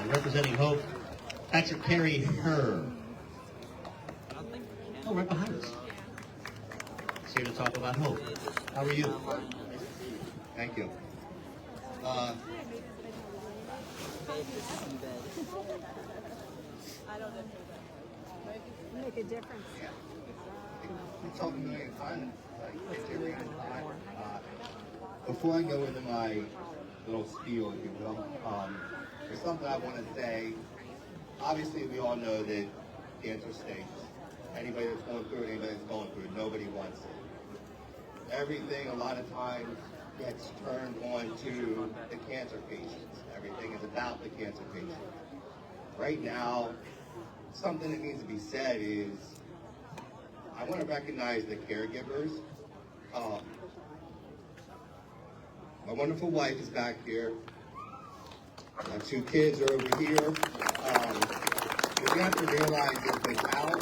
representing Hope, Patrick Perry, Herr. Oh, right behind us. He's here to talk about Hope. How are you? Thank you. Make a difference. Yeah. We talk a million times, like, it's every time. Before I go into my little spiel, if you will, there's something I want to say. Obviously, we all know that cancer stinks. Anybody that's going through it, anybody that's going through it, nobody wants it. Everything, a lot of times, gets turned on to the cancer patients. Everything is about the cancer patient. Right now, something that needs to be said is, I want to recognize the caregivers. My wonderful wife is back here. My two kids are over here. What you have to realize is without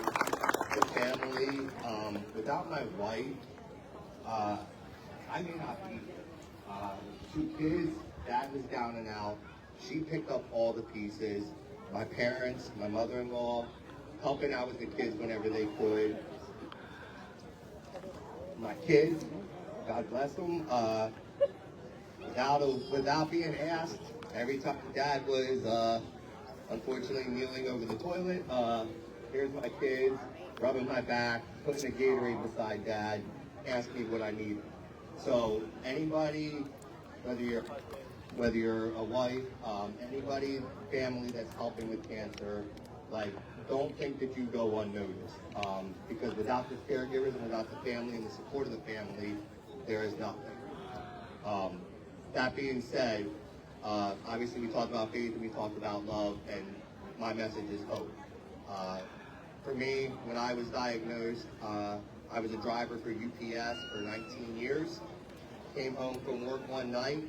the family, without my wife, I may not be here. Two kids, dad was down and out. She picked up all the pieces. My parents, my mother-in-law, helping out with the kids whenever they could. My kids, God bless them, without being asked, every time dad was unfortunately kneeling over the toilet, here's my kids, rubbing my back, putting a Gatorade beside dad, asking me what I need. So anybody, whether you're a wife, anybody, family that's helping with cancer, like, don't think that you go unnoticed. Because without the caregivers and without the family and the support of the family, there is nothing. That being said, obviously we talked about faith and we talked about love, and my message is hope. For me, when I was diagnosed, I was a driver for UPS for 19 years. Came home from work one night,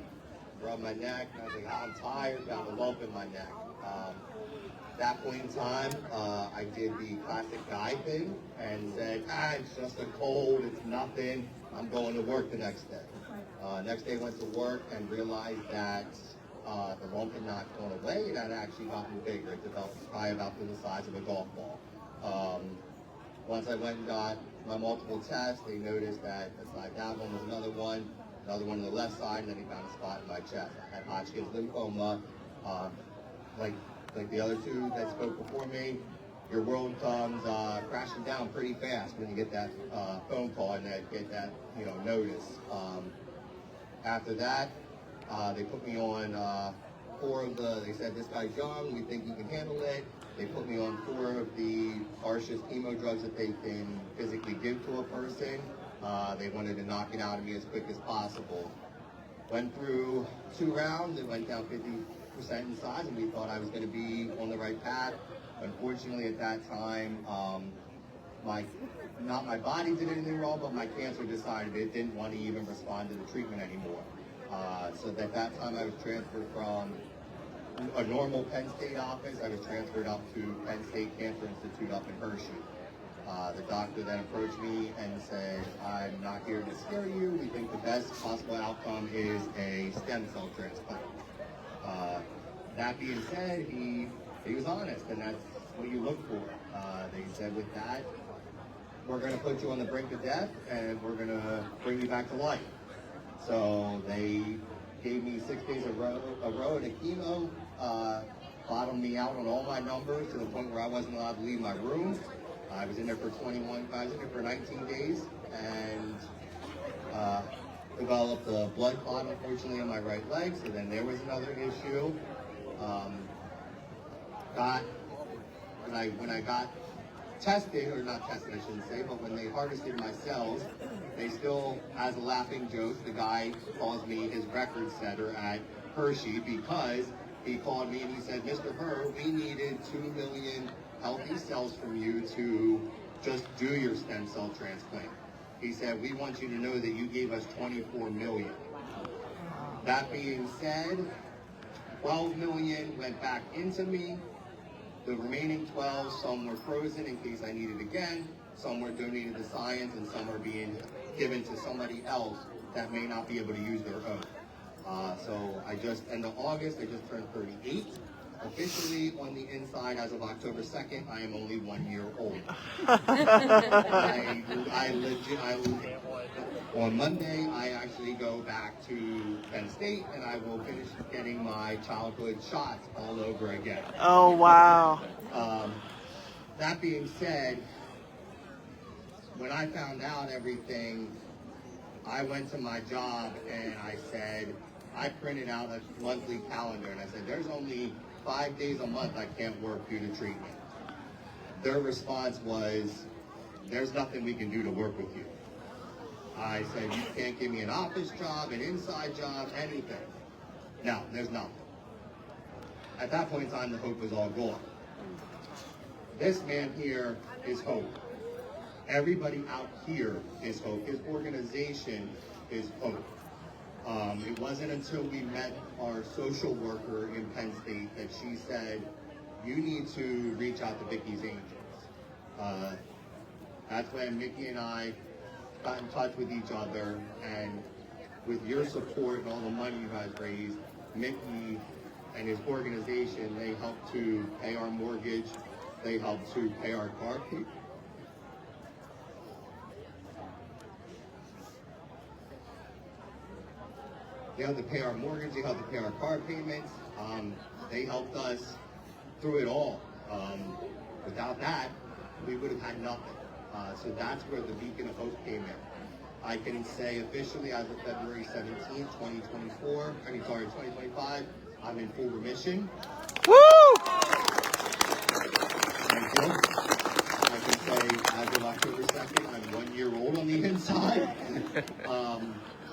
rubbed my neck, and I was like, I'm tired, got a lump in my neck. At that point in time, I did the classic guy thing and said, it's just a cold, it's nothing, I'm going to work the next day. Next day went to work and realized that the lump had not gone away, it had actually gotten bigger. It developed probably about the size of a golf ball. Once I went and got my multiple tests, they noticed that aside that one was another one on the left side, and then he found a spot in my chest. I had Hodgkin's lymphoma. Like the other two that spoke before me, your world comes crashing down pretty fast when you get that phone call and get that notice. After that, they put me on they said, this guy's young, we think he can handle it. They put me on 4 of the harshest chemo drugs that they can physically give to a person. They wanted to knock it out of me as quick as possible. Went through 2 rounds, it went down 50% in size, and we thought I was going to be on the right path. Unfortunately, at that time, not my body did anything wrong, but my cancer decided it didn't want to even respond to the treatment anymore. So at that time, I was transferred from a normal Penn State office. I was transferred up to Penn State Cancer Institute up in Hershey. The doctor then approached me and said, I'm not here to scare you. We think the best possible outcome is a stem cell transplant. That being said, he was honest, and that's what you look for. They said, with that, we're going to put you on the brink of death, and we're going to bring you back to life. So they gave me 6 days a row of chemo, bottomed me out on all my numbers to the point where I wasn't allowed to leave my room. I was in there for 19 days, and developed a blood clot, unfortunately, on my right leg, so then there was another issue. When I got tested, or not tested, I shouldn't say, but when they harvested my cells, they still, as a laughing joke, the guy calls me his record setter at Hershey, because he called me and he said, Mr. Herr, we needed 2 million healthy cells from you to just do your stem cell transplant. He said, we want you to know that you gave us 24 million. That being said, 12 million went back into me. The remaining 12, some were frozen in case I needed again, some were donated to science, and some are being given to somebody else that may not be able to use their own. So end of August, I just turned 38. Officially on the inside, as of October 2nd, I am only 1 year old. On Monday, I actually go back to Penn State, and I will finish getting my childhood shots all over again. Oh, wow. That being said, when I found out everything, I went to my job and I said, I printed out a monthly calendar, and I said, there's only 5 days a month I can't work due to treatment. Their response was, there's nothing we can do to work with you. I said, you can't give me an office job, an inside job, anything. No, there's nothing. At that point in time, the hope was all gone. This man here is hope. Everybody out here is hope. His organization is hope. It wasn't until we met our social worker in Penn State that she said, you need to reach out to Vickie's Angels. That's when Vickie and I got in touch with each other, and with your support and all the money you guys raised, Vickie and his organization, they helped to pay our mortgage, they helped to pay our car payment. They helped to pay our mortgage, they helped to pay our car payments, they helped us through it all. Without that, we would have had nothing. So that's where the beacon of hope came in. I can say officially as of February 17th, 2025, I'm in full remission. Woo! Thank you. I can say as of October 2nd, I'm 1 year old on the inside. I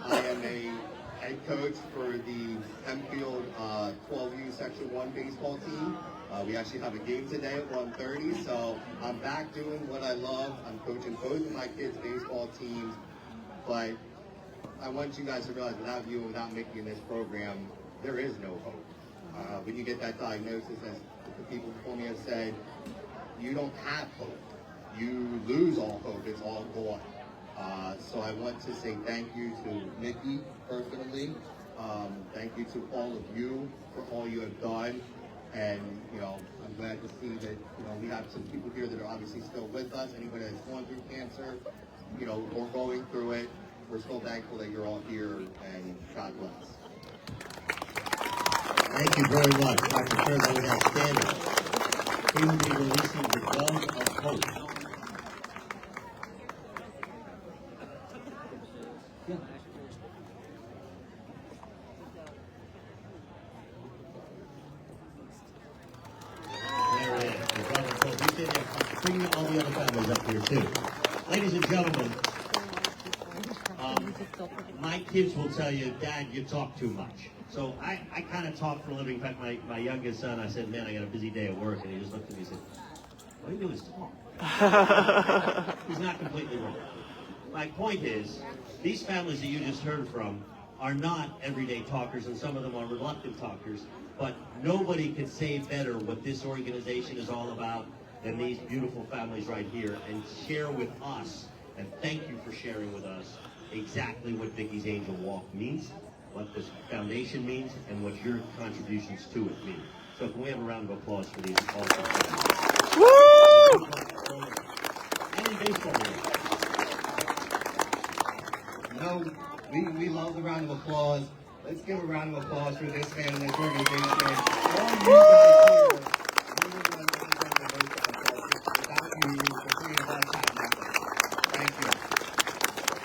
am a head coach for the Hempfield 12U Section 1 baseball team. We actually have a game today at 1:30, so I'm back doing what I love. I'm coaching both of my kids' baseball teams, but I want you guys to realize without you and without Vickie in this program, there is no hope. When you get that diagnosis, as the people before me have said, you don't have hope. You lose all hope. It's all gone. So I want to say thank you to Vickie personally. Thank you to all of you for all you have done. And, you know, I'm glad to see that, you know, we have some people here that are obviously still with us. Anybody that's going through cancer, you know, or going through it, we're so thankful that you're all here, and God bless. Thank you very much, Dr. Herr, with outstanding. He will be releasing the gun of hope. Yeah. There it is. The gun of hope. You sit there. Bring all the other families up here, too. Ladies and gentlemen, my kids will tell you, Dad, you talk too much. So I kind of talk for a living. In fact, my youngest son, I said, man, I got a busy day at work. And he just looked at me and said, all you do is talk. He's not completely wrong. My point is, these families that you just heard from are not everyday talkers, and some of them are reluctant talkers. But nobody can say better what this organization is all about than these beautiful families right here, and share with us, and thank you for sharing with us exactly what Vickie's Angel Walk means, what this foundation means, and what your contributions to it mean. So can we have a round of applause for these awesome families? Woo! And in baseball games. You know, we love the round of applause. Let's give a round of applause for this man and this organization.